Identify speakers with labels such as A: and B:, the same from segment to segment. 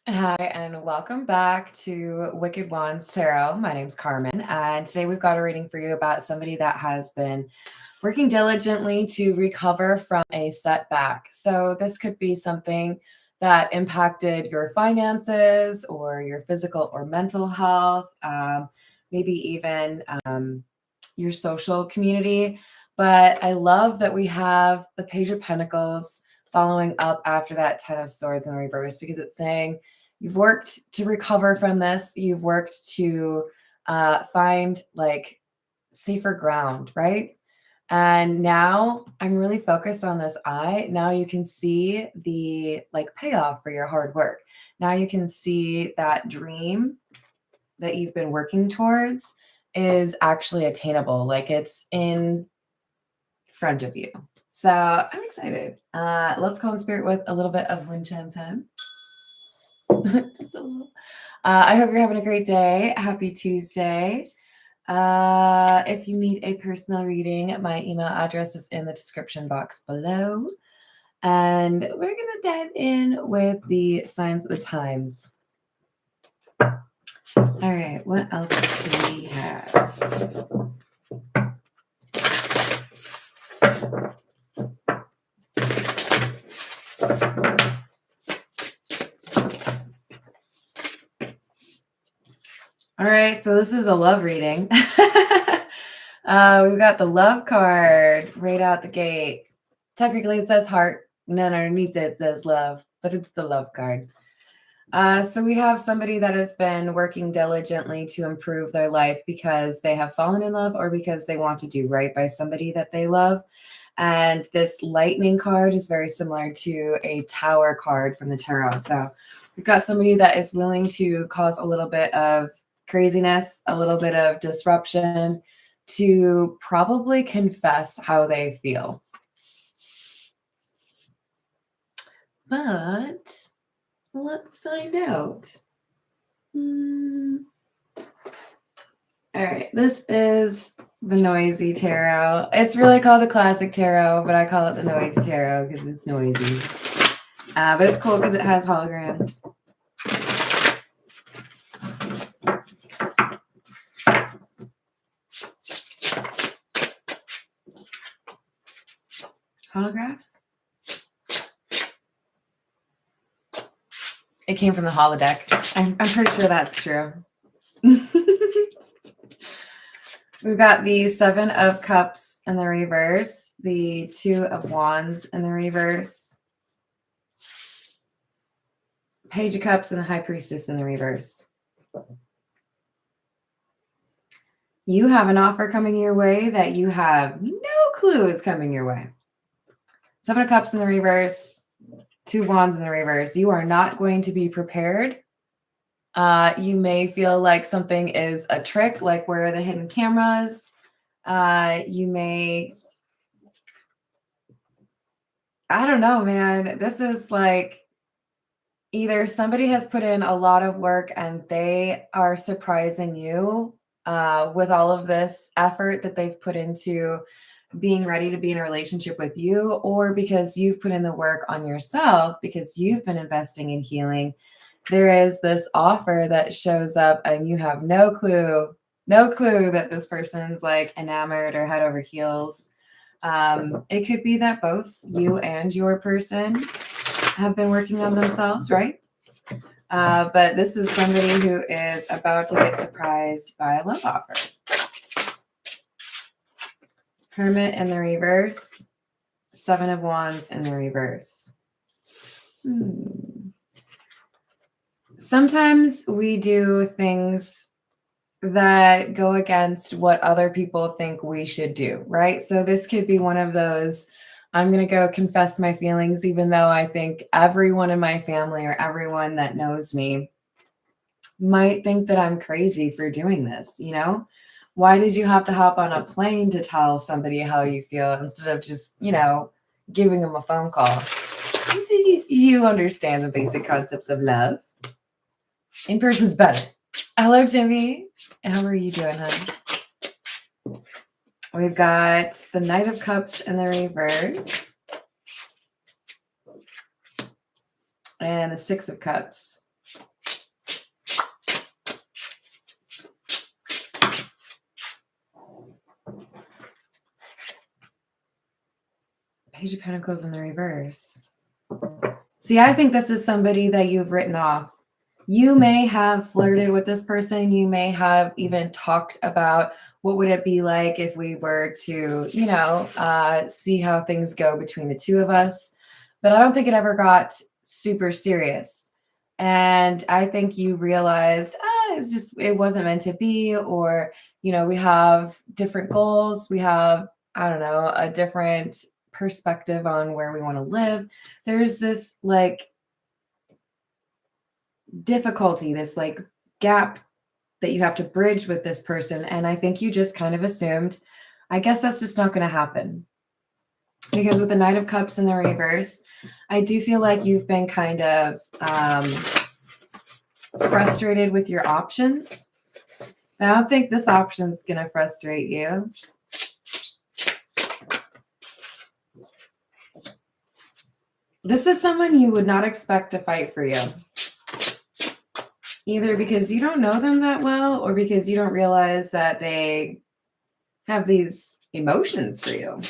A: Hi, and welcome back to Wicked Wands Tarot. My name's Carmen, and today we've got a reading for you about somebody that has been working diligently to recover from a setback. So, this could be something that impacted your finances or your physical or mental health, maybe even your social community. But I love that we have the Page of Pentacles following up after that Ten of Swords in reverse, because it's saying you've worked to recover from this. You've worked to find like safer ground, right? And now I'm really focused on this eye. Now you can see the like payoff for your hard work. Now you can see that dream that you've been working towards is actually attainable. Like it's in front of you. So I'm excited. Let's call in spirit with a little bit of wind chime time. Just a little. I hope you're having a great day. Happy Tuesday. If you need a personal reading, my email address is in the description box below. And we're going to dive in with the signs of the times. All right, what else do we have? All right, so this is a love reading. We've got the love card right out the gate. Technically, it says heart, and then underneath it says love, but it's the love card. So we have somebody that has been working diligently to improve their life because they have fallen in love or because they want to do right by somebody that they love. And this lightning card is very similar to a tower card from the tarot. So we've got somebody that is willing to cause a little bit of craziness, a little bit of disruption to probably confess how they feel. But let's find out. All right, this is the noisy tarot. It's really called the classic tarot, but I call it the noisy tarot because it's noisy. But it's cool because it has holograms. Holographs? It came from the holodeck. I'm pretty sure that's true. We've got the Seven of Cups in the reverse, the Two of Wands in the reverse, Page of Cups and the High Priestess in the reverse. You have an offer coming your way that you have no clue is coming your way. Seven of Cups in the reverse, Two Wands in the reverse. You are not going to be prepared. You may feel like something is a trick, like where are the hidden cameras? You may, I don't know, man. This is like either somebody has put in a lot of work and they are surprising you with all of this effort that they've put into being ready to be in a relationship with you, or because you've put in the work on yourself because you've been investing in healing. There is this offer that shows up and you have no clue that this person's like enamored or head over heels. It could be that both you and your person have been working on themselves, right? But this is somebody who is about to get surprised by a love offer. Hermit in the reverse, Seven of Wands in the reverse. Sometimes we do things that go against what other people think we should do, right? So this could be one of those, I'm going to go confess my feelings, even though I think everyone in my family or everyone that knows me might think that I'm crazy for doing this, you know? Why did you have to hop on a plane to tell somebody how you feel instead of just, giving them a phone call? You understand the basic concepts of love. In person's better. Hello, Jimmy. How are you doing, honey? We've got the Knight of Cups in the reverse. And the Six of Cups. Page of Pentacles in the reverse. See, I think this is somebody that you've written off. You may have flirted with this person. You may have even talked about what would it be like if we were to, see how things go between the two of us. But I don't think it ever got super serious. And I think you realized, it wasn't meant to be, or, we have different goals. We have, I don't know, a different perspective on where we want to live. There's this like difficulty, this like gap that you have to bridge with this person. And I think you just kind of assumed, I guess that's just not going to happen. Because with the Knight of Cups in the reverse, I do feel like you've been kind of frustrated with your options. I don't think this option's going to frustrate you. This is someone you would not expect to fight for you. Either because you don't know them that well, or because you don't realize that they have these emotions for you.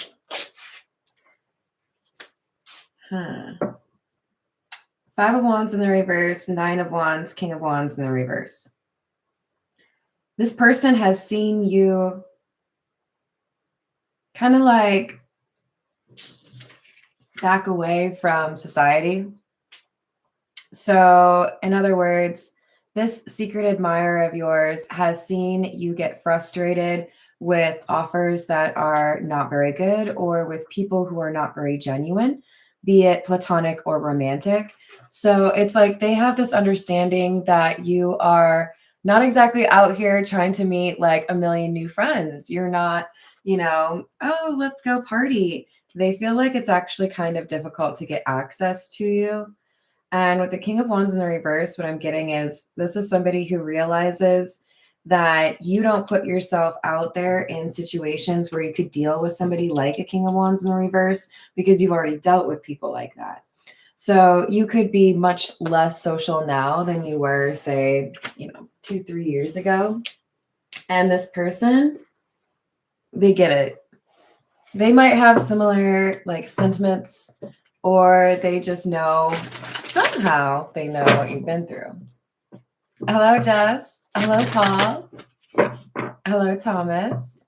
A: Five of Wands in the reverse, Nine of Wands, King of Wands in the reverse. This person has seen you kind of like back away from society. So, in other words, this secret admirer of yours has seen you get frustrated with offers that are not very good, or with people who are not very genuine, be it platonic or romantic. So it's like they have this understanding that you are not exactly out here trying to meet like a million new friends. You're not, oh, let's go party. They feel like it's actually kind of difficult to get access to you. And with the King of Wands in the reverse, what I'm getting is this is somebody who realizes that you don't put yourself out there in situations where you could deal with somebody like a King of Wands in the reverse, because you've already dealt with people like that. So you could be much less social now than you were, say, 2-3 years ago. And this person, they get it. They might have similar like sentiments, or they just know, somehow they know what you've been through. Hello, Jess. Hello, Paul. Hello, Thomas.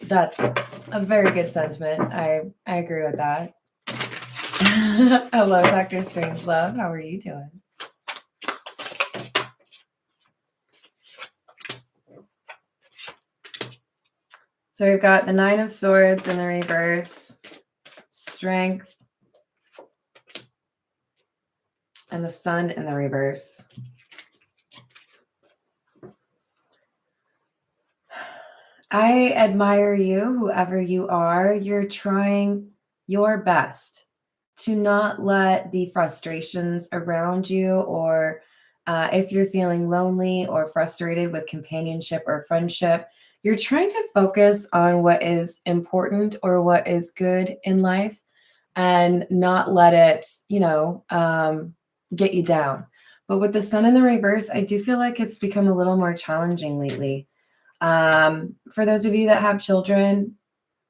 A: That's a very good sentiment. I agree with that. Hello, Dr. Strangelove. How are you doing? So we've got the Nine of Swords in the reverse, Strength, and the Sun in the reverse. I admire you, whoever you are. You're trying your best to not let the frustrations around you, or if you're feeling lonely or frustrated with companionship or friendship, you're trying to focus on what is important or what is good in life, and not let it, get you down. But with the Sun in the reverse, I do feel like it's become a little more challenging lately. For those of you that have children,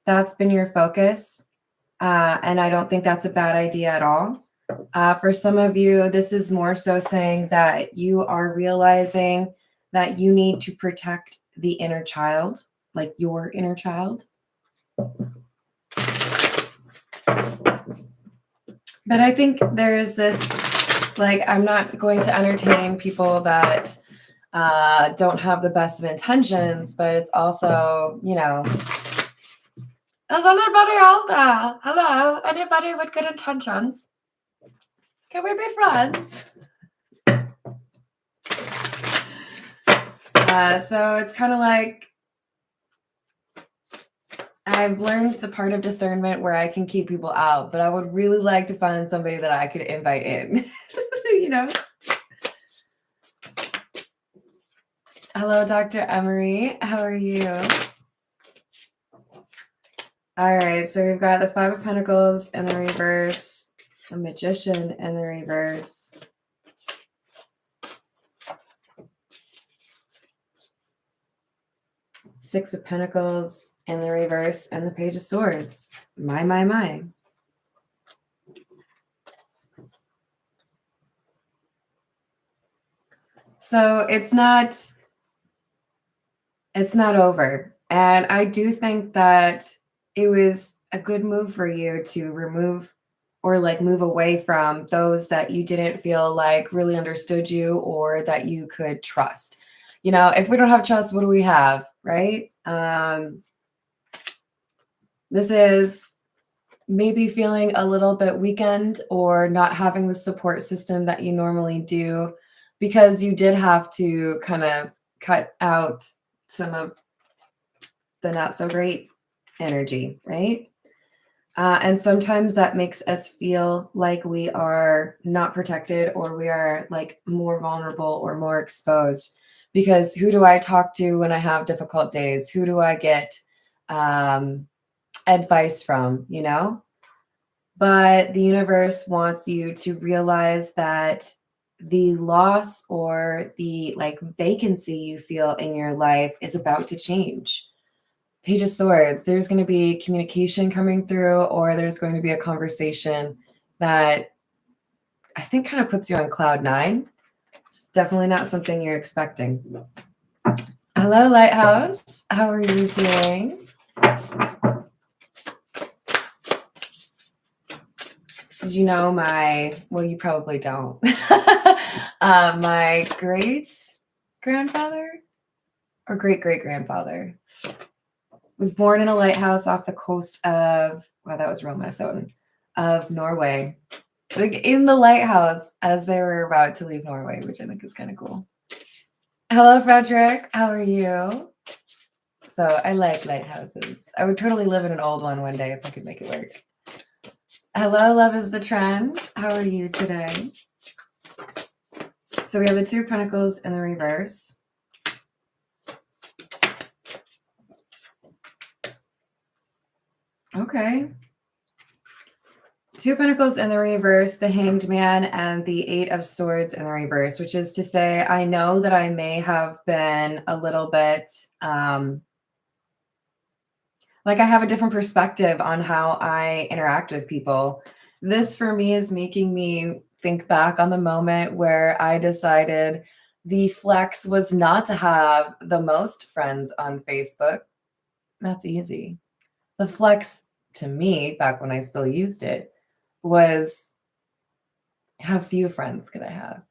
A: that's been your focus. And I don't think that's a bad idea at all. For some of you, this is more so saying that you are realizing that you need to protect the inner child, like your inner child. But I think there's this, like, I'm not going to entertain people that don't have the best of intentions, but it's also, is anybody out there? Hello? Anybody with good intentions? Can we be friends? So it's kind of like I've learned the part of discernment where I can keep people out, but I would really like to find somebody that I could invite in, Hello, Dr. Emery. How are you? All right, so we've got the Five of Pentacles in the reverse, the Magician in the reverse, Six of Pentacles in the reverse, and the Page of Swords. My. So it's not over. And I do think that it was a good move for you to remove or like move away from those that you didn't feel like really understood you or that you could trust. You know, if we don't have trust, what do we have, right? This is maybe feeling a little bit weakened or not having the support system that you normally do because you did have to kind of cut out some of the not so great energy, right? And sometimes that makes us feel like we are not protected or we are like more vulnerable or more exposed. Because who do I talk to when I have difficult days? Who do I get advice from, you know? But the universe wants you to realize that the loss or the like vacancy you feel in your life is about to change. Page of Swords, there's going to be communication coming through, or there's going to be a conversation that I think kind of puts you on cloud nine. It's definitely not something you're expecting. Hello, Lighthouse. How are you doing? Did you know well, you probably don't. My great grandfather or great great grandfather was born in a lighthouse off the coast of, wow, that was real Minnesotan, of Norway. Like in the lighthouse as they were about to leave Norway, which I think is kind of cool. Hello, Frederick. How are you? So I like lighthouses. I would totally live in an old one day if I could make it work. Hello, love is the trend. How are you today? So we have the Two of Pentacles in the reverse. Okay. Two of Pentacles in the reverse, the Hanged Man, and the Eight of Swords in the reverse, which is to say, I know that I may have been a little bit, like I have a different perspective on how I interact with people. This for me is making me think back on the moment where I decided the flex was not to have the most friends on Facebook. That's easy. The flex to me, back when I still used it, was how few friends could I have?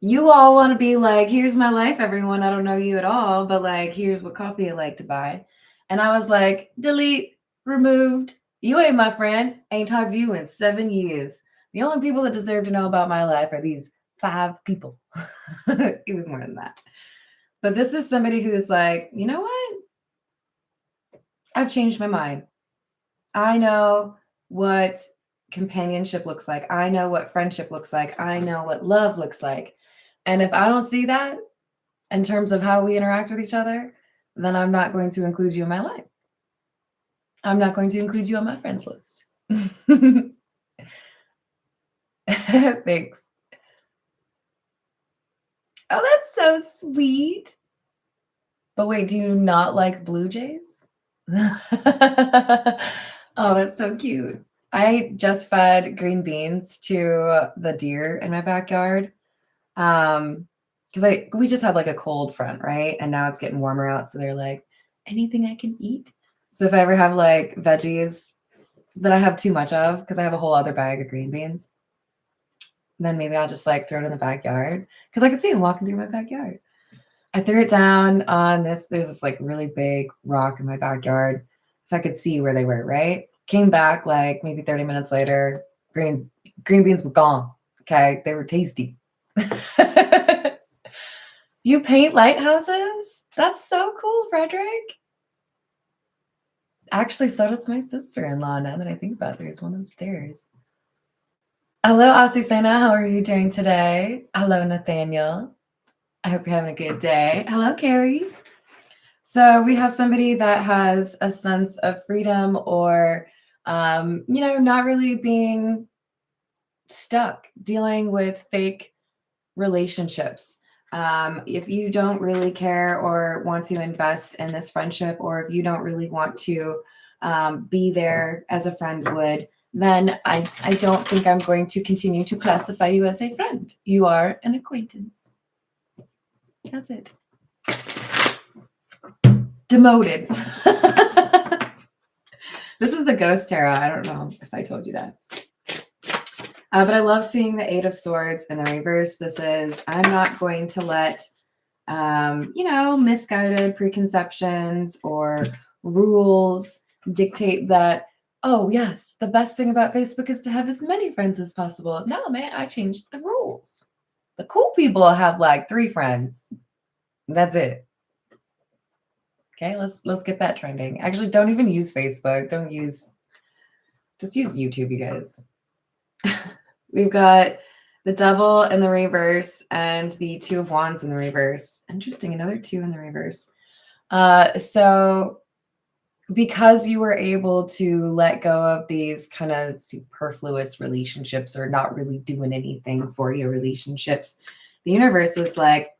A: You all want to be like, here's my life, everyone. I don't know you at all, but like, here's what coffee I like to buy. And I was like, delete, removed. You ain't my friend. Ain't talked to you in 7 years. The only people that deserve to know about my life are these 5 people. It was more than that. But this is somebody who's like, you know what? I've changed my mind. I know what companionship looks like. I know what friendship looks like. I know what love looks like. And if I don't see that in terms of how we interact with each other, then I'm not going to include you in my life. I'm not going to include you on my friends list. Thanks. Oh, that's so sweet. But wait, do you not like blue jays? Oh, that's so cute. I just fed green beans to the deer in my backyard. Because we just had like a cold front, right? And now it's getting warmer out, so they're like, anything I can eat. So if I ever have like veggies that I have too much of, because I have a whole other bag of green beans, then maybe I'll just like throw it in the backyard because I can see them walking through my backyard. I threw it down on there's this like really big rock in my backyard, so I could see where they were, right? Came back like maybe 30 minutes later, green beans were gone. Okay, they were tasty. You paint lighthouses? That's so cool, Frederick. Actually, so does my sister-in-law, now that I think about it. There's one upstairs. Hello, Asusena. How are you doing today? Hello, Nathaniel. I hope you're having a good day. Hello, Carrie. So we have somebody that has a sense of freedom or, not really being stuck, dealing with fake relationships. If you don't really care or want to invest in this friendship, or if you don't really want to be there as a friend would, then I don't think I'm going to continue to classify you as a friend. You are an acquaintance. That's it. Demoted. This is the Ghost Tarot. I don't know if I told you that. But I love seeing the Eight of Swords in the reverse. This is, I'm not going to let, misguided preconceptions or rules dictate that, oh, yes, the best thing about Facebook is to have as many friends as possible. No, man, I changed the rules. The cool people have like 3 friends. That's it. Okay, let's get that trending. Actually, don't even use Facebook. Just use YouTube, you guys. We've got the Devil in the reverse and the Two of Wands in the reverse. Interesting, another 2 in the reverse. So because you were able to let go of these kind of superfluous relationships or not really doing anything for your relationships, the universe is like,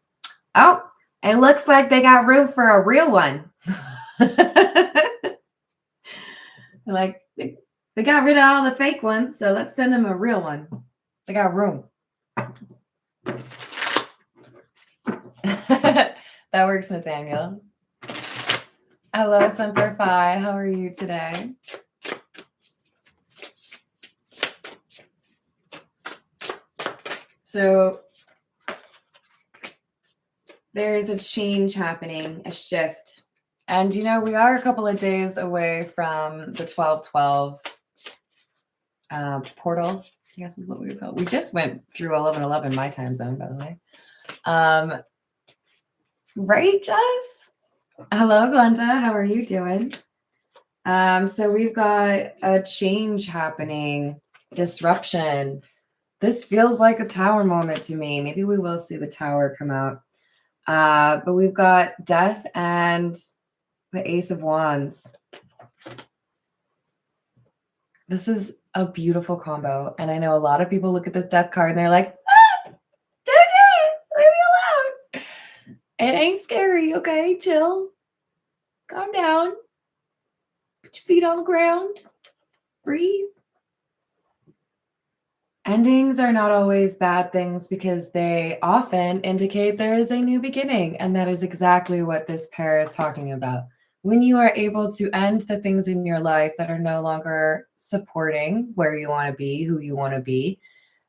A: oh, it looks like they got room for a real one. Like, they got rid of all the fake ones, so let's send them a real one. They got room. That works, Nathaniel. Hello, Semper Fi. How are you today? So there's a change happening, a shift. And, we are a couple of days away from the 12/12 portal, I guess is what we would call it. We just went through 11/11 my time zone, by the way. Right, Jess? Hello, Glenda. How are you doing? So we've got a change happening, disruption. This feels like a Tower moment to me. Maybe we will see the Tower come out. But we've got Death and the Ace of Wands. This is a beautiful combo. And I know a lot of people look at this Death card and they're like, don't do it. Leave me alone. It ain't scary. Okay, chill. Calm down. Put your feet on the ground. Breathe. Endings are not always bad things because they often indicate there is a new beginning. And that is exactly what this pair is talking about. When you are able to end the things in your life that are no longer supporting where you want to be, who you want to be,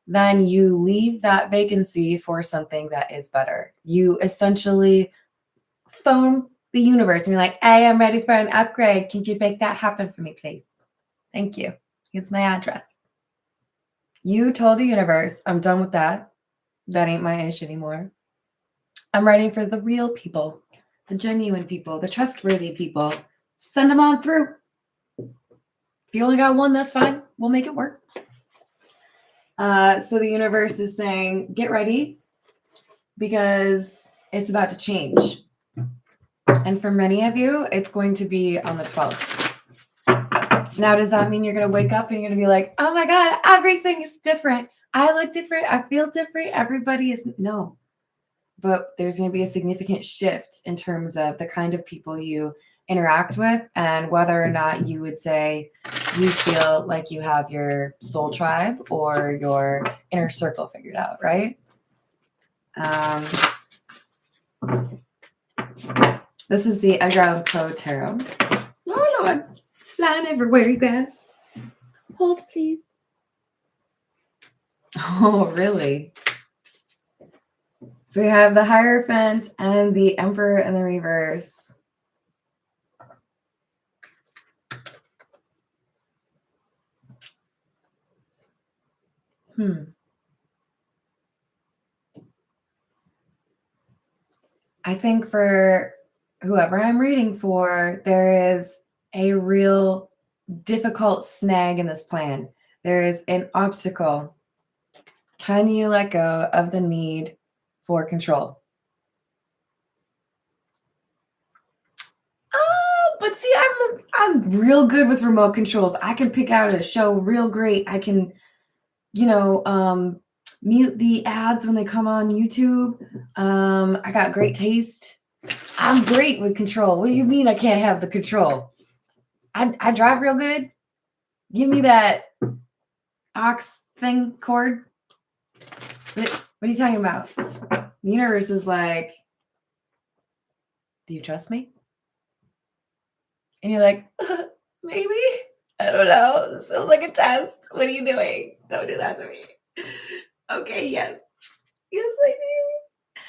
A: then you leave that vacancy for something that is better. You essentially phone the universe and you're like, hey, I'm ready for an upgrade. Can you make that happen for me, please? Thank you. Here's my address. You told the universe, I'm done with that. That ain't my issue anymore. I'm ready for the real people, the genuine people, the trustworthy people. Send them on through. If you only got one, that's fine. We'll make it work. So the universe is saying, get ready because it's about to change. And for many of you, it's going to be on the 12th. Now, does that mean you're going to wake up and you're going to be like, oh my God, everything is different. I look different. I feel different. Everybody is, no. But there's going to be a significant shift in terms of the kind of people you interact with and whether or not you would say you feel like you have your soul tribe or your inner circle figured out, right? This is the Edgar Allan Poe Tarot. Oh, Lord. It's flying everywhere, you guys. Hold, please. Oh, really? So we have the Hierophant and the Emperor in the reverse. I think for whoever I'm reading for, there is a real difficult snag in this plan. There is an obstacle. Can you let go of the need for control? But see, I'm real good with remote controls. I can pick out a show real great. I can, mute the ads when they come on YouTube. I got great taste. I'm great with control. What do you mean I can't have the control? I drive real good. Give me that ox thing cord. What are you talking about? The universe is like, do you trust me? And you're like, maybe. I don't know. This feels like a test. What are you doing? Don't do that to me. Okay, yes. Yes, I do.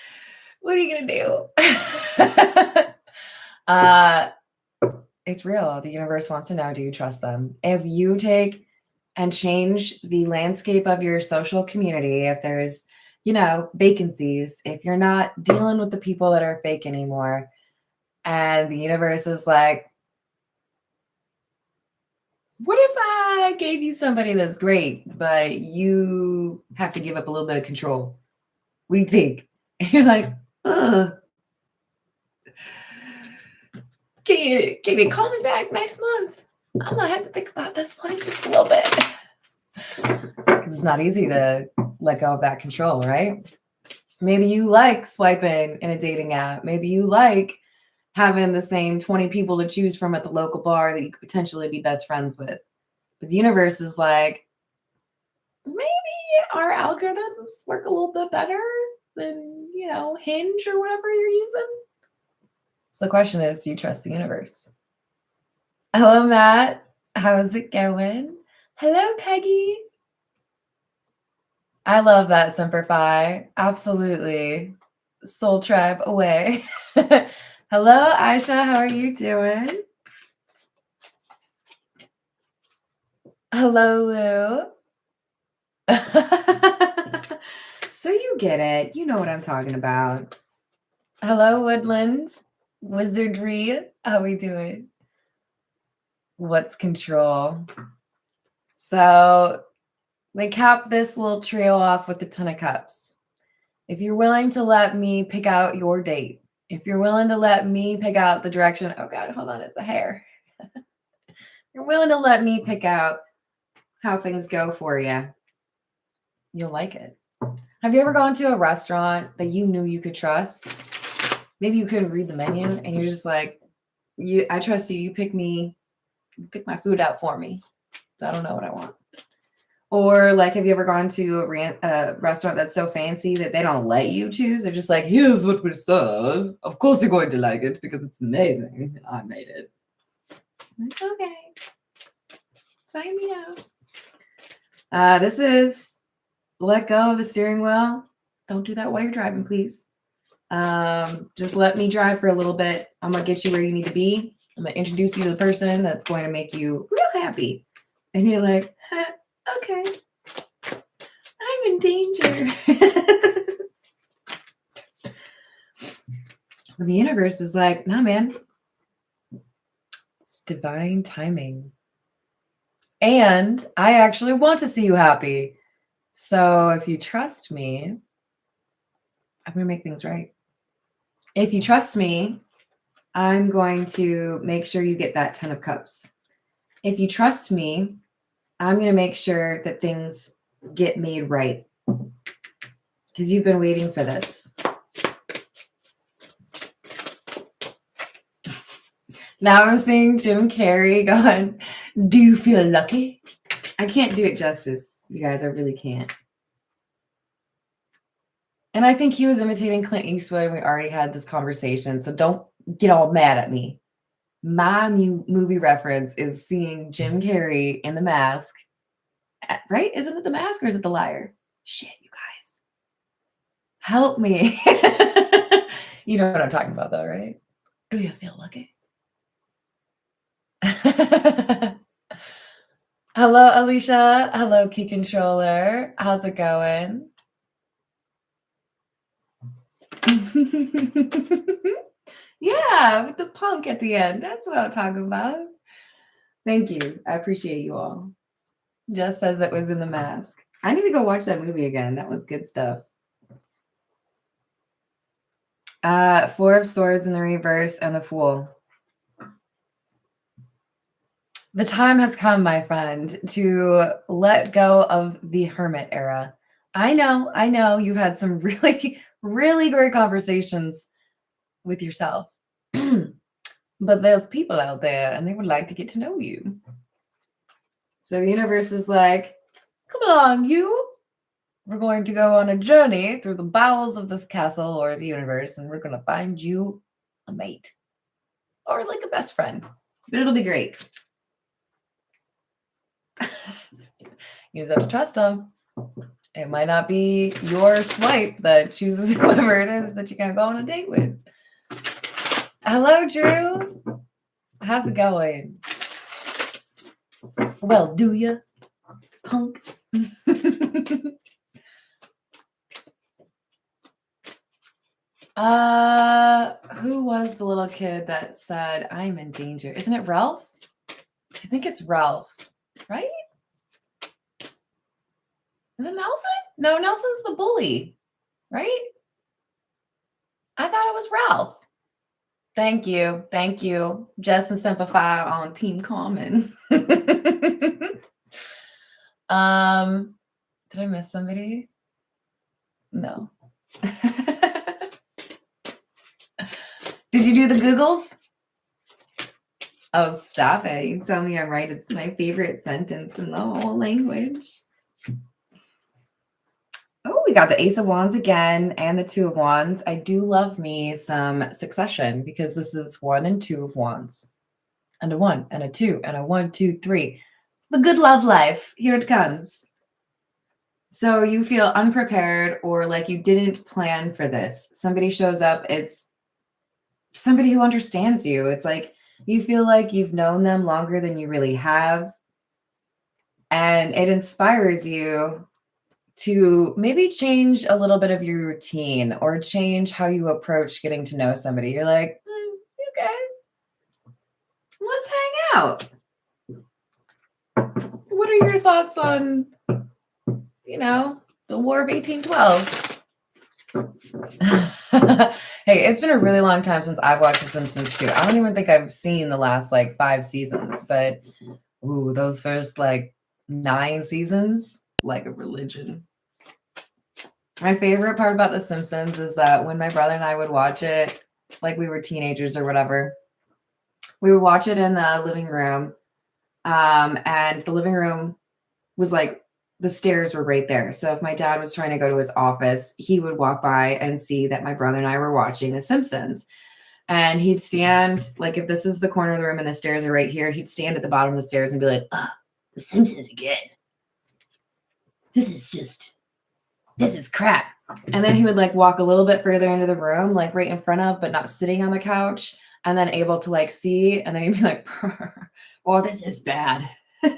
A: What are you gonna do? It's real. The universe wants to know, do you trust them? If you take and change the landscape of your social community, if there's, vacancies, if you're not dealing with the people that are fake anymore, and the universe is like, what if I gave you somebody that's great, but you have to give up a little bit of control? What do you think? And you're like, ugh. Can you call me back next month? I'm gonna have to think about this one just a little bit. Because it's not easy to let go of that control, right? Maybe you like swiping in a dating app. Maybe you like having the same 20 people to choose from at the local bar that you could potentially be best friends with. But the universe is like, maybe our algorithms work a little bit better than, Hinge or whatever you're using. So the question is, do you trust the universe? Hello, Matt. How's it going? Hello, Peggy. I love that, Semper Fi. Absolutely. Soul Tribe away. Hello, Aisha. How are you doing? Hello, Lou. So you get it. You know what I'm talking about. Hello, Woodland. Wizardry. How we doing? What's control? So they cap this little trio off with the Ten of Cups. If you're willing to let me pick out your date, if you're willing to let me pick out the direction, oh God, hold on, it's a hair. You're willing to let me pick out how things go for you, you'll like it. Have you ever gone to a restaurant that you knew you could trust? Maybe you couldn't read the menu and you're just like, I trust you. You pick my food out for me. I don't know what I want. Or like, have you ever gone to a restaurant that's so fancy that they don't let you choose? They're just like, here's what we serve. Of course you're going to like it because it's amazing. I made it. It's okay. Sign me out. This is let go of the steering wheel. Don't do that while you're driving, please. Just let me drive for a little bit. I'm going to get you where you need to be. I'm going to introduce you to the person that's going to make you real happy. And you're like, okay, I'm in danger. The universe is like, nah, man, it's divine timing. And I actually want to see you happy. So if you trust me, I'm going to make things right. If you trust me, I'm going to make sure you get that 10 of cups. If you trust me, I'm going to make sure that things get made right. Because you've been waiting for this. Now I'm seeing Jim Carrey going, do you feel lucky? I can't do it justice, you guys. I really can't. And I think he was imitating Clint Eastwood, and we already had this conversation, so don't get all mad at me. My movie reference is seeing Jim Carrey in The Mask. Right? Isn't it The Mask or is it The Liar? Shit, you guys. Help me. You know what I'm talking about, though, right? Do you feel lucky? Hello, Alicia. Hello, Key Controller. How's it going? Yeah, with the punk at the end. That's what I'm talking about. Thank you. I appreciate you all. Just as it was in The Mask. I need to go watch that movie again. That was good stuff. Four of Swords in the reverse and the Fool. The time has come, my friend, to let go of the hermit era. I know you've had some really, really great conversations with yourself. but there's people out there and they would like to get to know you. So the universe is like, come along, you. We're going to go on a journey through the bowels of this castle or the universe, and we're going to find you a mate or like a best friend. But it'll be great. You just have to trust them. It might not be your swipe that chooses whoever it is that you're going to go on a date with. Hello, Drew. How's it going? Well, do ya, punk? Who was the little kid that said, I'm in danger? Isn't it Ralph? I think it's Ralph, right? Is it Nelson? No, Nelson's the bully, right? I thought it was Ralph. Thank you. Thank you. Jess and Simplify on Team Common. Did I miss somebody? No. Did you do the Googles? Oh, stop it. You tell me I'm right. It's my favorite sentence in the whole language. Oh, we got the Ace of Wands again and the Two of Wands. I do love me some Succession because this is 1 and 2 of Wands. And a 1 and a 2 and a 1, 2, 3. The good love life. Here it comes. So you feel unprepared or like you didn't plan for this. Somebody shows up. It's somebody who understands you. It's like you feel like you've known them longer than you really have. And it inspires you to maybe change a little bit of your routine or change how you approach getting to know somebody. You're like, okay, let's hang out. What are your thoughts on, the War of 1812? Hey, it's been a really long time since I've watched The Simpsons too. I don't even think I've seen the last 5 seasons, but those first 9 seasons, like a religion. My favorite part about The Simpsons is that when my brother and I would watch it, like we were teenagers or whatever, we would watch it in the living room. And the living room was the stairs were right there. So if my dad was trying to go to his office, he would walk by and see that my brother and I were watching The Simpsons. And he'd stand, if this is the corner of the room and the stairs are right here, he'd stand at the bottom of the stairs and be like, The Simpsons again. This is crap. And then he would walk a little bit further into the room, right in front of, but not sitting on the couch, and then able to see. And then he'd be like, oh, this is bad. And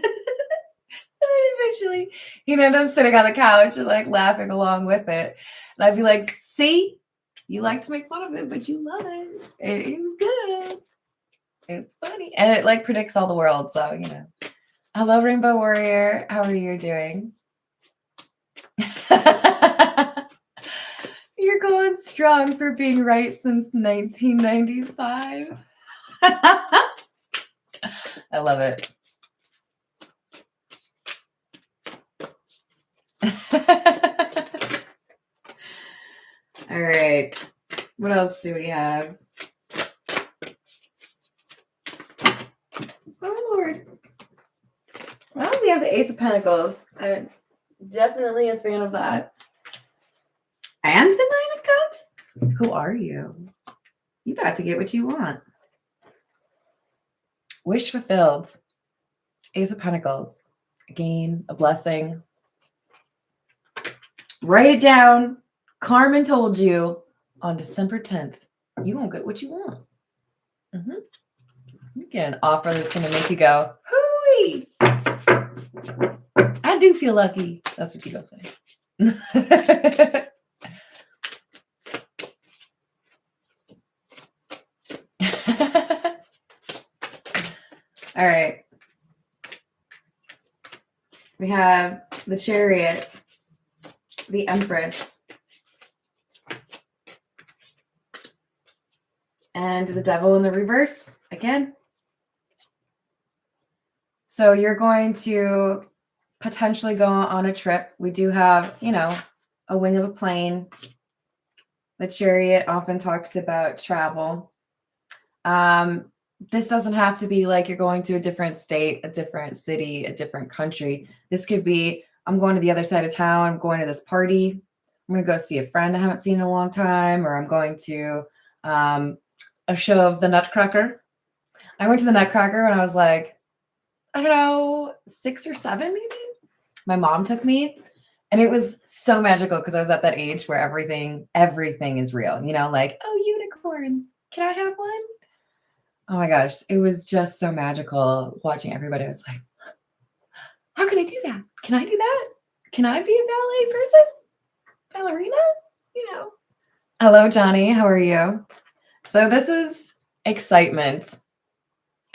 A: then eventually he'd end up sitting on the couch and laughing along with it. And I'd be like, see, you like to make fun of it, but you love it. It is good. It's funny. And it predicts all the world. So, Hello, Rainbow Warrior. How are you doing? You're going strong for being right since 1995. I love it. All right. What else do we have? Oh, Lord. Well, we have the Ace of Pentacles. I'm definitely a fan of that. And the 9 of Cups? Who are you? You got to get what you want. Wish fulfilled. Ace of Pentacles. A gain, a blessing. Write it down. Carmen told you on December 10th, you're going to get what you want. You get an offer that's going to make you go, hooey! I do feel lucky. That's what you go say. All right. We have the Chariot, the Empress, and the Devil in the reverse again. So you're going to potentially go on a trip. We do have, a wing of a plane. The Chariot often talks about travel. this doesn't have to be like you're going to a different state, a different city, a different country. This could be, I'm going to the other side of town. I'm going to this party. I'm going to go see a friend I haven't seen in a long time, or I'm going to a show of the Nutcracker. I went to the Nutcracker when I was like, I don't know, 6 or 7 maybe. My mom took me, and it was so magical because I was at that age where everything is real, like, oh, unicorns. Can I have one? Oh my gosh, it was just so magical watching everybody. I was like, how can I do that? Can I do that? Can I be a ballet person? Ballerina? Hello, Johnny. How are you? So this is excitement.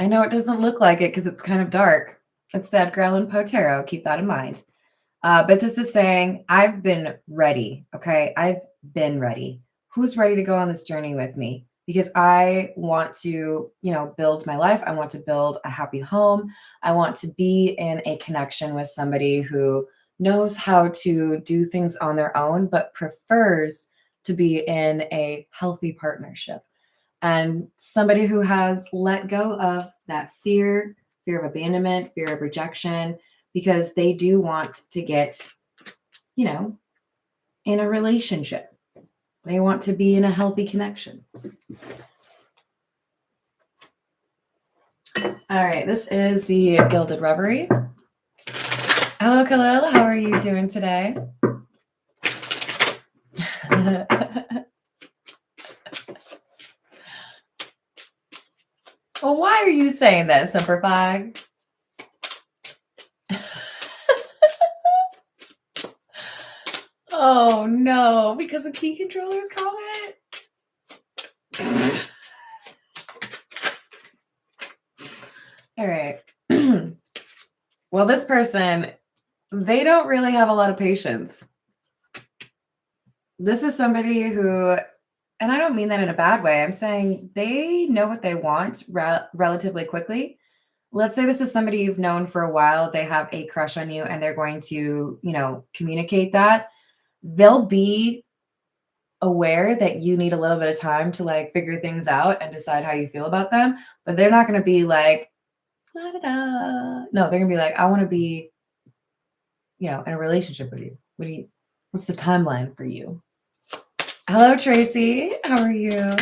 A: I know it doesn't look like it because it's kind of dark. It's that Growlin' Potero. Keep that in mind. But this is saying, I've been ready. Okay. I've been ready. Who's ready to go on this journey with me? Because I want to, build my life. I want to build a happy home. I want to be in a connection with somebody who knows how to do things on their own, but prefers to be in a healthy partnership. And somebody who has let go of that fear of abandonment, fear of rejection, because they do want to get, in a relationship. They want to be in a healthy connection. All right, this is the Gilded Reverie. Hello, Khalil. How are you doing today? Well, why are you saying that, Semper Fi? Oh no, because a key controller's comment? All right. Well, this person, they don't really have a lot of patience. This is somebody who, and I don't mean that in a bad way, I'm saying they know what they want relatively quickly. Let's say this is somebody you've known for a while, they have a crush on you, and they're going to, communicate that. They'll be aware that you need a little bit of time to like figure things out and decide how you feel about them, but they're not going to be like, la, da, da. No, they're going to be like, I want to be, in a relationship with you. What's the timeline for you? Hello, Tracy. How are you?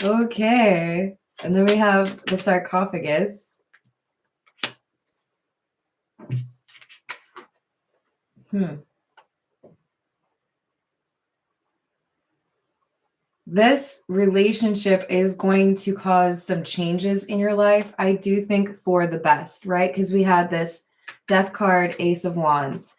A: Okay. And then we have the sarcophagus. This relationship is going to cause some changes in your life. I do think for the best, right? Because we had this Death card, Ace of Wands.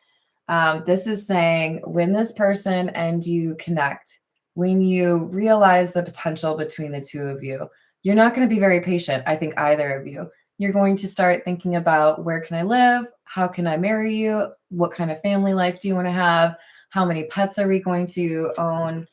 A: This is saying when this person and you connect, when you realize the potential between the two of you, you're not going to be very patient, I think, either of you. You're going to start thinking about, where can I live? How can I marry you? What kind of family life do you want to have? How many pets are we going to own?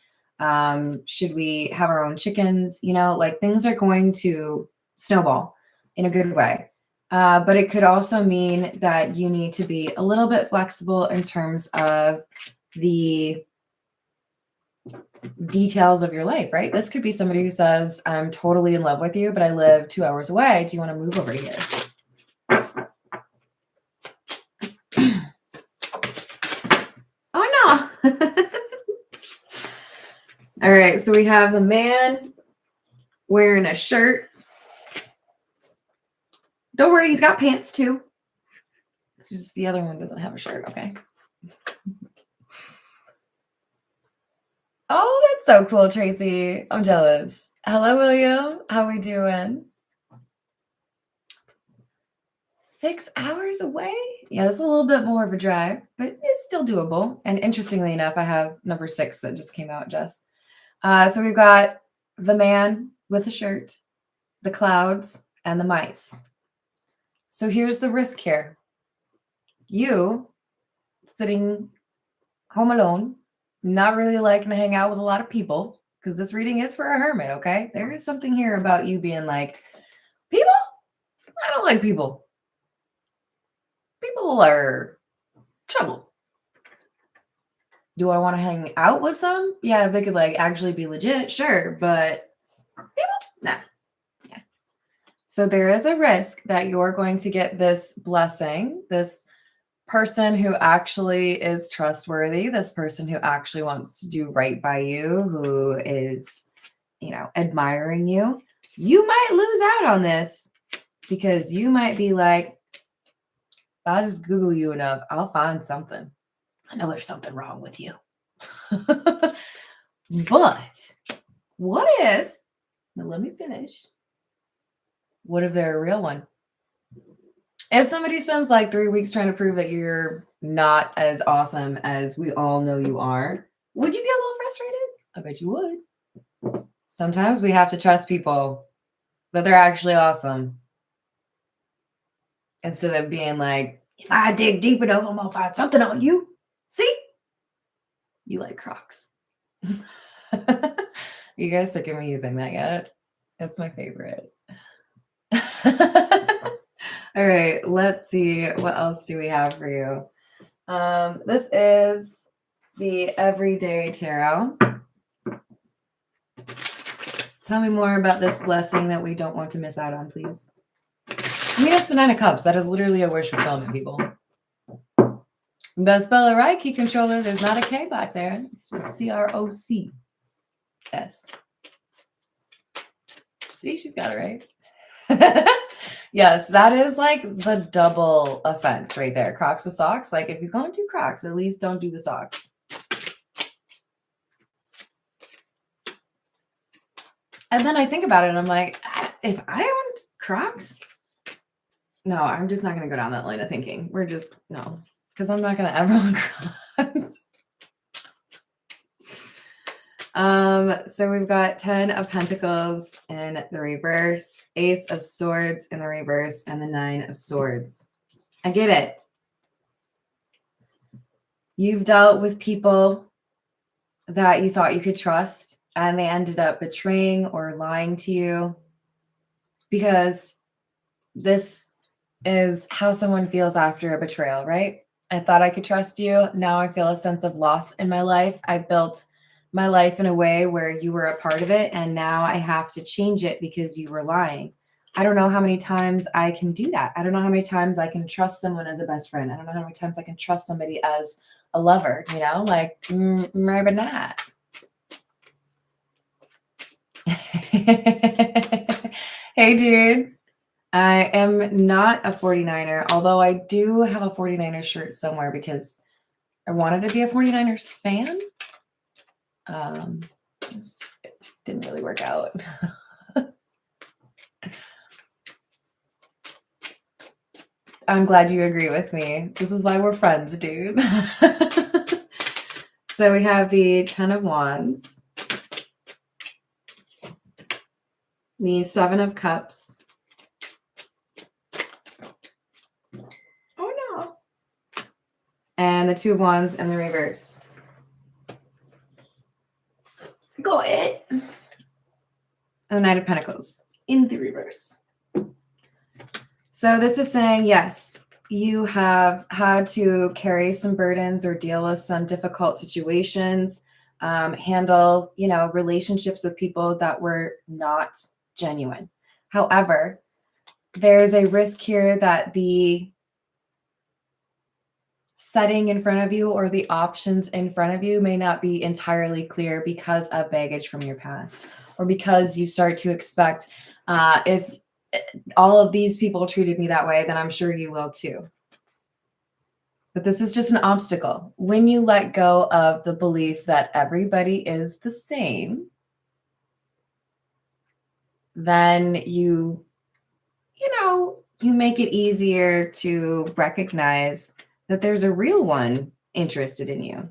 A: Should we have our own chickens? Like things are going to snowball in a good way. But it could also mean that you need to be a little bit flexible in terms of the details of your life, right? This could be somebody who says, I'm totally in love with you, but I live 2 hours away. Do you want to move over here? Oh, no. All right. So we have the man wearing a shirt. Don't worry. He's got pants too. It's just the other one doesn't have a shirt. Okay. Oh, that's so cool, Tracy. I'm jealous. Hello, William. How we doing? 6 hours away? Yeah, that's a little bit more of a drive, but it's still doable. And interestingly enough, I have number 6 that just came out, Jess. So we've got the man with the shirt, the clouds, and the mice. So here's the risk here. You sitting home alone, not really liking to hang out with a lot of people, because this reading is for a hermit, okay? There is something here about you being like, people? I don't like people. People are trouble. Do I want to hang out with some? Yeah, if they could like actually be legit, sure, but no. Yeah. So there is a risk that you're going to get this blessing, this person who actually is trustworthy, this person who actually wants to do right by you, who is, admiring you. You might lose out on this because you might be like, I'll just Google you enough, I'll find something. I know there's something wrong with you. But what if, now let me finish. What if they're a real one? If somebody spends like 3 weeks trying to prove that you're not as awesome as we all know you are, would you get a little frustrated? I bet you would. Sometimes we have to trust people that they're actually awesome. Instead of being like, if I dig deep enough, I'm gonna find something on you. See? You like Crocs. You guys sick of me using that yet? It's my favorite. All right, let's see. What else do we have for you? This is the Everyday Tarot. Tell me more about this blessing that we don't want to miss out on, please. I mean, it's the 9 of Cups. That is literally a wish fulfillment, people. You better spell it right, key controller. There's not a K back there. It's just CROCS. See, she's got it right. Yes, that is like the double offense right there. Crocs with socks. Like, if you're going to do Crocs, at least don't do the socks. And then I think about it and I'm like, if I owned Crocs, no, I'm just not going to go down that line of thinking. No, because I'm not going to ever own Crocs. So we've got 10 of Pentacles in the reverse, Ace of Swords in the reverse, and the 9 of Swords. I get it. You've dealt with people that you thought you could trust, and they ended up betraying or lying to you, because this is how someone feels after a betrayal, right? I thought I could trust you. Now I feel a sense of loss in my life. I built my life in a way where you were a part of it, and now I have to change it because you were lying. I don't know how many times I can do that. I don't know how many times I can trust someone as a best friend. I don't know how many times I can trust somebody as a lover, like, maybe not. Hey, dude. I am not a 49er, although I do have a 49ers shirt somewhere because I wanted to be a 49ers fan. It didn't really work out. I'm glad you agree with me. This is why we're friends, dude. So we have the 10 of Wands, the 7 of Cups. Oh no. And the 2 of Wands in the reverse. Go it. And the 9 of Pentacles in the reverse. So this is saying, yes, you have had to carry some burdens or deal with some difficult situations, handle, relationships with people that were not genuine. However, there's a risk here that the setting in front of you or the options in front of you may not be entirely clear because of baggage from your past, or because you start to expect, if all of these people treated me that way, then I'm sure you will too. But this is just an obstacle. When you let go of the belief that everybody is the same, then you make it easier to recognize that there's a real one interested in you.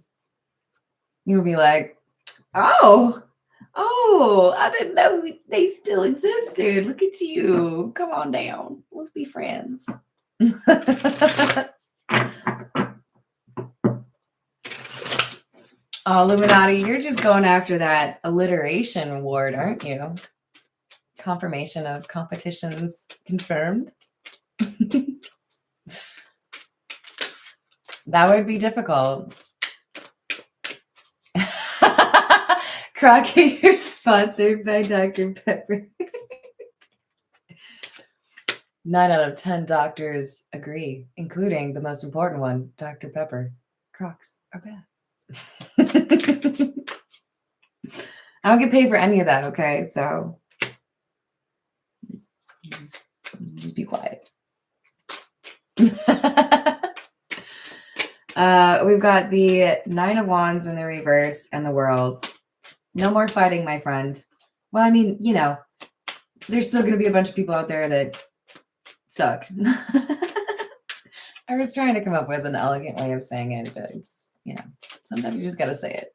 A: You'll be like, oh, I didn't know they still existed. Look at you. Come on down. Let's be friends. Oh, Illuminati, you're just going after that alliteration award, aren't you? Confirmation of competitions confirmed. That would be difficult. Croc Hater sponsored by Dr. Pepper. 9 out of 10 doctors agree, including the most important one, Dr. Pepper. Crocs are bad. I don't get paid for any of that, okay? So just be quiet. We've got the 9 of Wands in the reverse and the World. No more fighting, my friend. Well, I mean, you know, there's still going to be a bunch of people out there that suck. I was trying to come up with an elegant way of saying it, but just, you know, sometimes you just got to say it.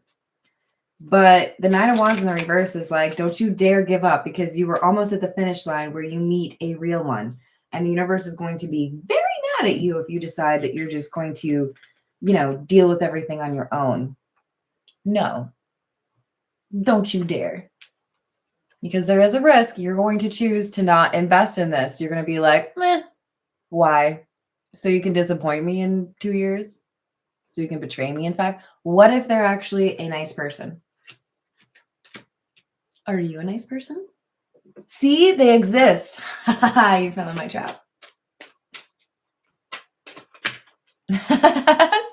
A: But the 9 of Wands in the reverse is like, don't you dare give up, because you were almost at the finish line where you meet a real one. And the universe is going to be very mad at you if you decide that you're just going to, you know, deal with everything on your own. No, don't you dare. Because there is a risk you're going to choose to not invest in this. You're going to be like, meh, why? So you can disappoint me in 2 years? So you can betray me in 5? What if they're actually a nice person? Are you a nice person? See, they exist. You fell in my trap.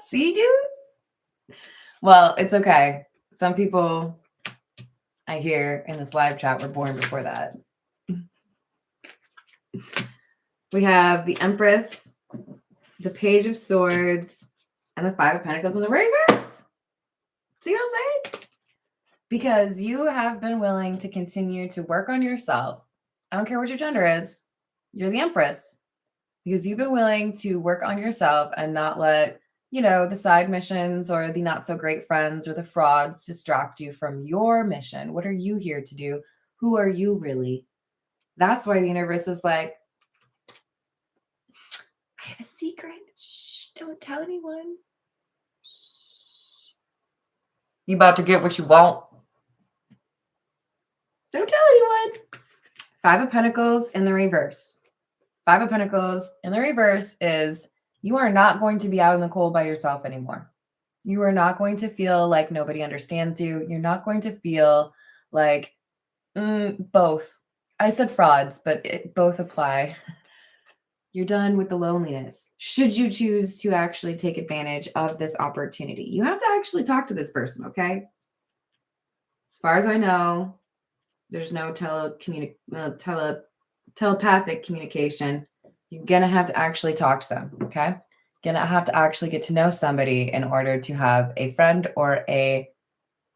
A: See, dude? Well, it's okay. Some people I hear in this live chat were born before that. We have the Empress, the Page of Swords, and the 5 of Pentacles in the reverse. See what I'm saying? Because you have been willing to continue to work on yourself. I don't care what your gender is. You're the Empress. Because you've been willing to work on yourself and not let, you know, the side missions or the not so great friends or the frauds distract you from your mission. What are you here to do? Who are you really? That's why the universe is like, I have a secret. Shh, don't tell anyone. Shh. You about to get what you want. Don't tell anyone. 5 of Pentacles in the reverse. 5 of Pentacles in the reverse is you are not going to be out in the cold by yourself anymore. You are not going to feel like nobody understands you. You're not going to feel like both. I said frauds, but both apply. You're done with the loneliness. Should you choose to actually take advantage of this opportunity, you have to actually talk to this person, okay? As far as I know, there's no telepathic communication. You're going to have to actually talk to them, okay? You're going to have to actually get to know somebody in order to have a friend or a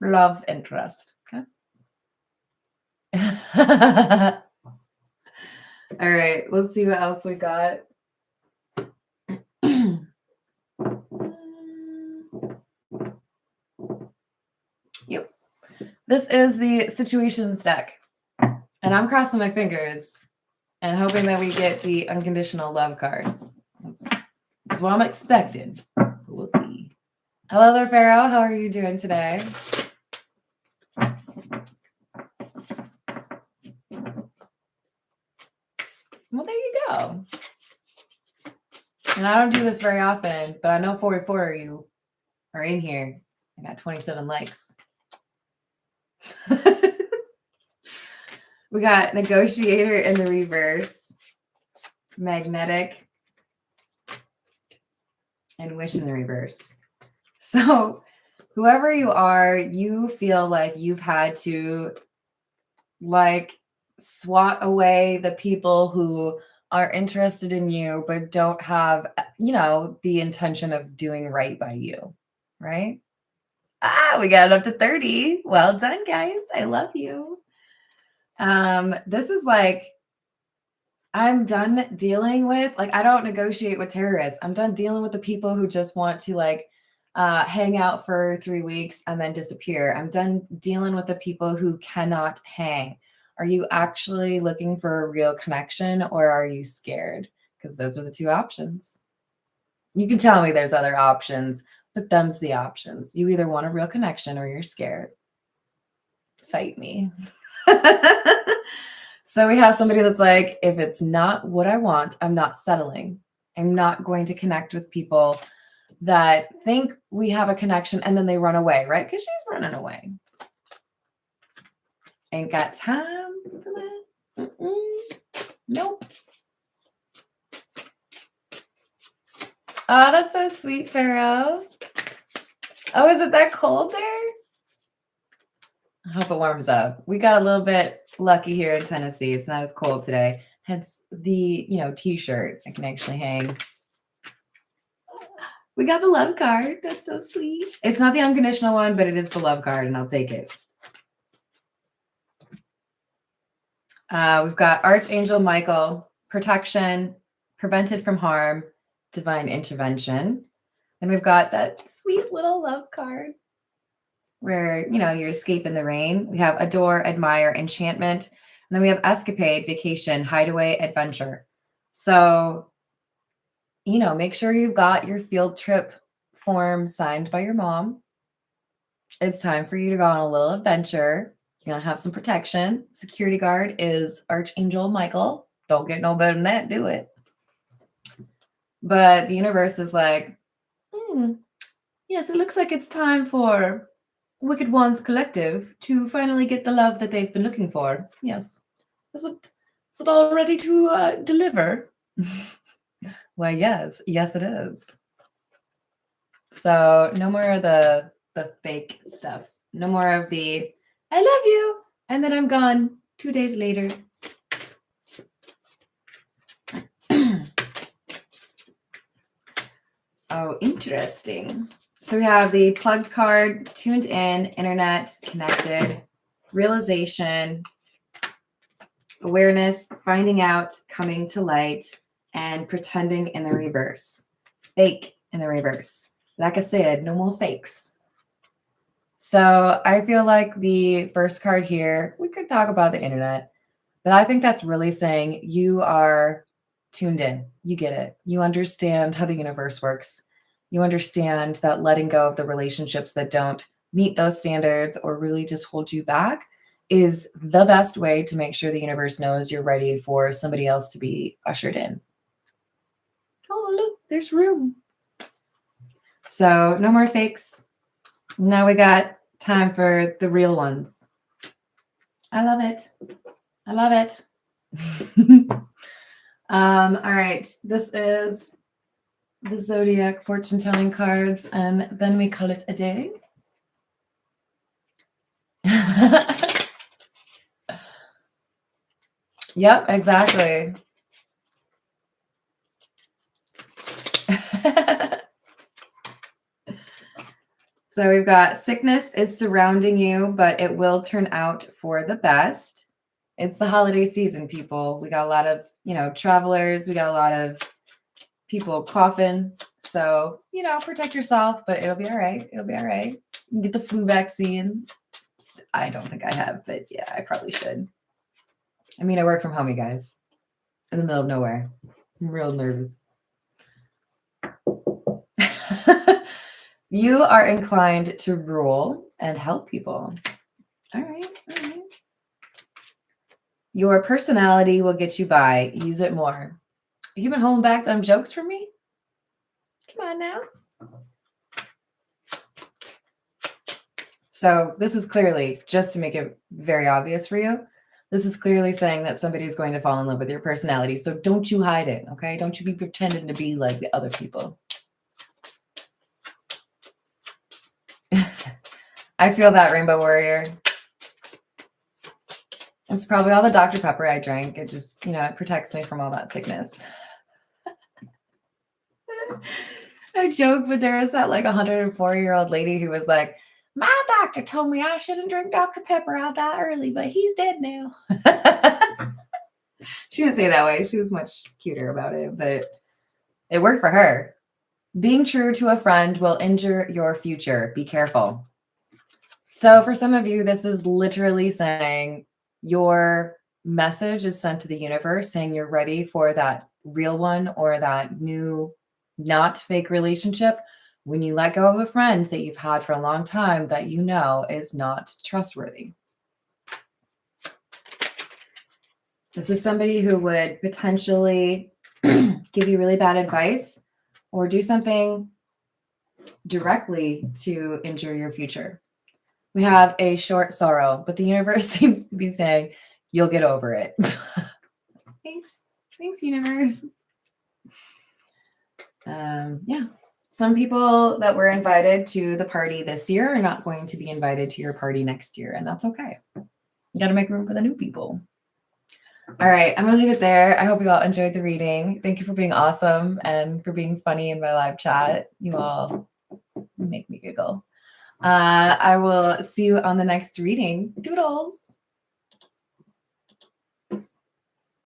A: love interest, okay? All right, let's see what else we got. Yep. This is the situations deck. And I'm crossing my fingers and hoping that we get the unconditional love card. That's what I'm expecting. We'll see. Hello there, Pharaoh. How are you doing today? Well, there you go. And I don't do this very often, but I know 44 of you are in here. I got 27 likes. We got Negotiator in the reverse, Magnetic, and Wish in the reverse. So whoever you are, you feel like you've had to like swat away the people who are interested in you, but don't have, you know, the intention of doing right by you, right? We got it up to 30. Well done, guys. I love you. This is like, I'm done dealing with, like, I don't negotiate with terrorists. I'm done dealing with the people who just want to like hang out for 3 weeks and then disappear. I'm done dealing with the people who cannot hang. Are you actually looking for a real connection, or are you scared? Because those are the 2 options. You can tell me there's other options, but them's the options. You either want a real connection or you're scared. Fight me. So we have somebody that's like, if it's not what I want, I'm not settling. I'm not going to connect with people that think we have a connection and then they run away, right? Because she's running away. Ain't got time for that. Nope. Oh, that's so sweet, Pharaoh. Oh, is it that cold there? I hope it warms up. We got a little bit lucky here in Tennessee. It's not as cold today. Hence the, t-shirt I can actually hang. We got the love card. That's so sweet. It's not the unconditional one, but it is the love card, and I'll take it. We've got Archangel Michael, protection, prevented from harm, divine intervention. And we've got that sweet little love card where, you're escaping the rain. We have adore, admire, enchantment. And then we have escapade, vacation, hideaway, adventure. So, make sure you've got your field trip form signed by your mom. It's time for you to go on a little adventure. You're going to have some protection. Security guard is Archangel Michael. Don't get no better than that. Do it. But the universe is like, yes, it looks like it's time for Wicked Ones Collective to finally get the love that they've been looking for. Yes. Is it all ready to deliver? Why, yes. Yes, it is. So no more of the fake stuff. No more of the, I love you, and then I'm gone 2 days later. Oh, interesting. So we have the plugged card, tuned in, internet, connected, realization, awareness, finding out, coming to light, and pretending in the reverse. Fake in the reverse. Like I said, no more fakes. So I feel like the first card here, we could talk about the internet, but I think that's really saying you are tuned in. You get it. You understand how the universe works. You understand that letting go of the relationships that don't meet those standards or really just hold you back is the best way to make sure the universe knows you're ready for somebody else to be ushered in. Oh, look, there's room. So no more fakes. Now we got time for the real ones. I love it. I love it. All right. This is the Zodiac fortune telling cards, and then we call it a day. Yep, exactly. So we've got sickness is surrounding you, but it will turn out for the best. It's the holiday season, people. We got a lot of, travelers. We got a lot of people coughing. So, protect yourself, but it'll be all right. It'll be all right. You can get the flu vaccine. I don't think I have, but yeah, I probably should. I mean, I work from home, you guys, in the middle of nowhere. I'm real nervous. You are inclined to rule and help people. All right. All right. Your personality will get you by. Use it more. You been holding back them jokes from me? Come on now. So this is clearly, just to make it very obvious for you, this is clearly saying that somebody's going to fall in love with your personality. So don't you hide it, okay? Don't you be pretending to be like the other people. I feel that, Rainbow Warrior. It's probably all the Dr. Pepper I drank. It just, it protects me from all that sickness. I joke, but there was that 104-year-old lady who was like, my doctor told me I shouldn't drink Dr. Pepper. I'll die early, but he's dead now. She didn't say it that way. She was much cuter about it, but it worked for her. Being true to a friend will injure your future. Be careful. So for some of you, this is literally saying your message is sent to the universe saying you're ready for that real one or that new, not fake relationship when you let go of a friend that you've had for a long time that is not trustworthy. This is somebody who would potentially give you really bad advice or do something directly to injure your future. We have a short sorrow, but the universe seems to be saying, you'll get over it. Thanks. Thanks, universe. Yeah. Some people that were invited to the party this year are not going to be invited to your party next year, and that's okay. You got to make room for the new people. All right, I'm going to leave it there. I hope you all enjoyed the reading. Thank you for being awesome and for being funny in my live chat. You all make me giggle. I will see you on the next reading. Doodles.